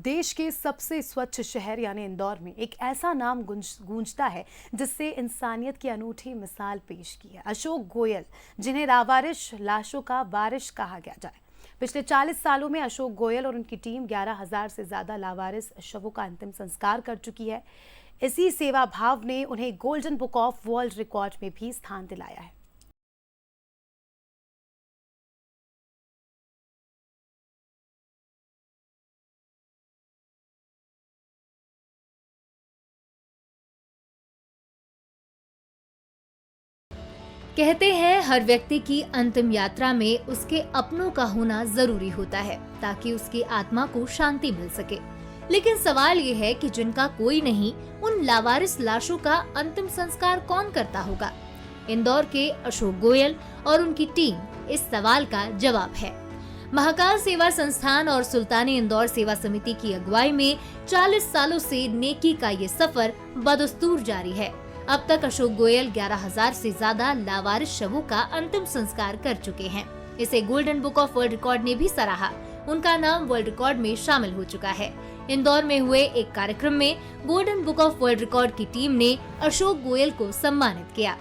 देश के सबसे स्वच्छ शहर यानी इंदौर में एक ऐसा नाम गूंजता है जिससे इंसानियत की अनूठी मिसाल पेश की है। अशोक गोयल, जिन्हें लावारिस लाशों का वारिस कहा गया जाए। पिछले 40 सालों में अशोक गोयल और उनकी टीम 11,000 से ज्यादा लावारिस शवों का अंतिम संस्कार कर चुकी है। इसी सेवा भाव ने उन्हें golden book of world record में भी स्थान दिलाया है। कहते हैं हर व्यक्ति की अंतिम यात्रा में उसके अपनों का होना जरूरी होता है ताकि उसकी आत्मा को शांति मिल सके। लेकिन सवाल ये है कि जिनका कोई नहीं, उन लावारिस लाशों का अंतिम संस्कार कौन करता होगा? इंदौर के अशोक गोयल और उनकी टीम इस सवाल का जवाब है। महाकाल सेवा संस्थान और सुल्तानी इंदौर सेवा समिति की अगुवाई में 40 सालों से नेकी का ये सफर बदस्तूर जारी है। अब तक अशोक गोयल 11,000 से ज्यादा लावारिस शवों का अंतिम संस्कार कर चुके हैं। इसे golden book of world record ने भी सराहा। उनका नाम वर्ल्ड रिकॉर्ड में शामिल हो चुका है। इंदौर में हुए एक कार्यक्रम में golden book of world record की टीम ने अशोक गोयल को सम्मानित किया।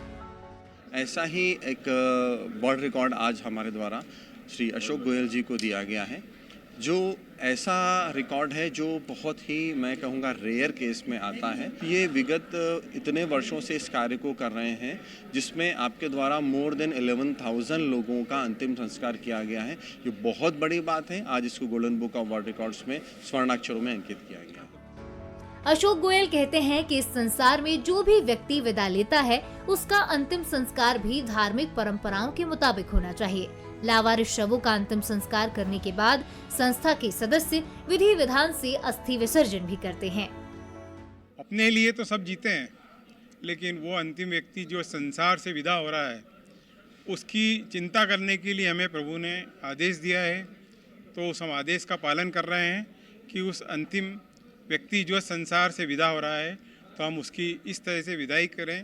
ऐसा ही एक वर्ल्ड रिकॉर्ड आज हमारे द्वारा श्री अशोक गोयल जी को दिया गया है, जो ऐसा रिकॉर्ड है जो बहुत ही, मैं कहूँगा, रेयर केस में आता है। ये विगत इतने वर्षों से इस कार्य को कर रहे हैं जिसमें आपके द्वारा मोर देन 11,000 लोगों का अंतिम संस्कार किया गया है। ये बहुत बड़ी बात है। आज इसको golden book of world records में स्वर्णाक्षरों में अंकित किया गया। अशोक गोयल कहते हैं कि इस संसार में जो भी व्यक्ति विदा लेता है उसका अंतिम संस्कार भी धार्मिक परंपराओं के मुताबिक होना चाहिए। लावारिस शवों का अंतिम संस्कार करने के बाद संस्था के सदस्य विधि विधान से अस्थि विसर्जन भी करते हैं। अपने लिए तो सब जीते हैं, लेकिन वो अंतिम व्यक्ति जो संसार से विदा हो रहा है उसकी चिंता करने के लिए हमें प्रभु ने आदेश दिया है। तो उस हम आदेश का पालन कर रहे हैं कि उस अंतिम व्यक्ति जो संसार से विदा हो रहा है तो हम उसकी इस तरह से विदाई करें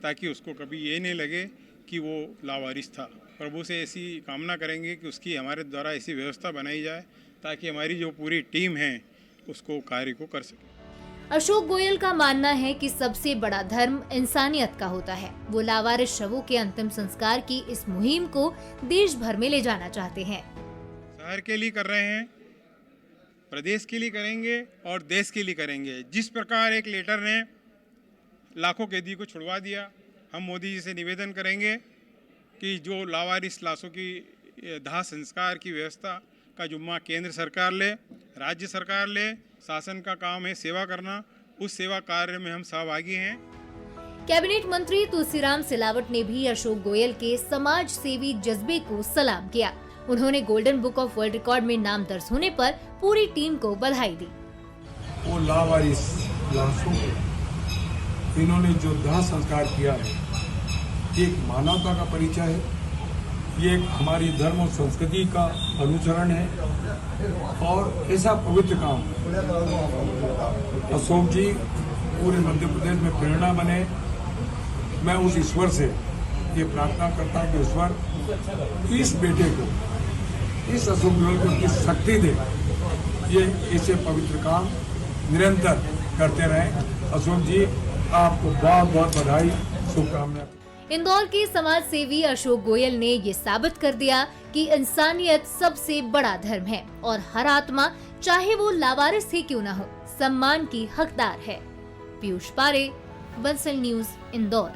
ताकि उसको कभी ये नहीं लगे कि वो लावारिस था। प्रभु से ऐसी कामना करेंगे कि उसकी हमारे द्वारा ऐसी व्यवस्था बनाई जाए ताकि हमारी जो पूरी टीम है उसको कार्य को कर सके। अशोक गोयल का मानना है कि सबसे बड़ा धर्म इंसानियत का होता है। वो लावारिस शवों के अंतिम संस्कार की इस मुहिम को देश भर में ले जाना चाहते हैं। शहर के लिए कर रहे हैं, प्रदेश के लिए करेंगे और देश के लिए करेंगे। जिस प्रकार एक लेटर ने लाखों कैदी को छुड़वा दिया, हम मोदी जी से निवेदन करेंगे कि जो लावारिस लाशों की दाह संस्कार की व्यवस्था का जुम्मा केंद्र सरकार ले, राज्य सरकार ले। शासन का काम है सेवा करना, उस सेवा कार्य में हम सहभागी हैं। कैबिनेट मंत्री तुलसीराम सिलावट ने भी अशोक गोयल के समाज सेवी जज्बे को सलाम किया। उन्होंने golden book of world record में नाम दर्ज होने पर पूरी टीम को बधाई दी। वो लावारिस लाशों को इन्होंने जो दाह संस्कार किया है, एक मानवता का परिचय है। ये एक हमारी धर्म और संस्कृति का अनुसरण है और ऐसा पवित्र काम अशोक जी पूरे मध्य प्रदेश में प्रेरणा बने। मैं उस ईश्वर से ये प्रार्थना करता हूँ कि ईश्वर इस बेटे को, इस अशोक गोयल को की शक्ति दे, ये ऐसे पवित्र काम निरंतर करते रहें। अशोक जी, आपको बहुत बहुत बधाई, शुभकामनाएं। इंदौर के समाज सेवी अशोक गोयल ने ये साबित कर दिया कि इंसानियत सबसे बड़ा धर्म है और हर आत्मा, चाहे वो लावारिस ही क्यों न हो, सम्मान की हकदार है। पीयूष पारे, बंसल न्यूज, इंदौर।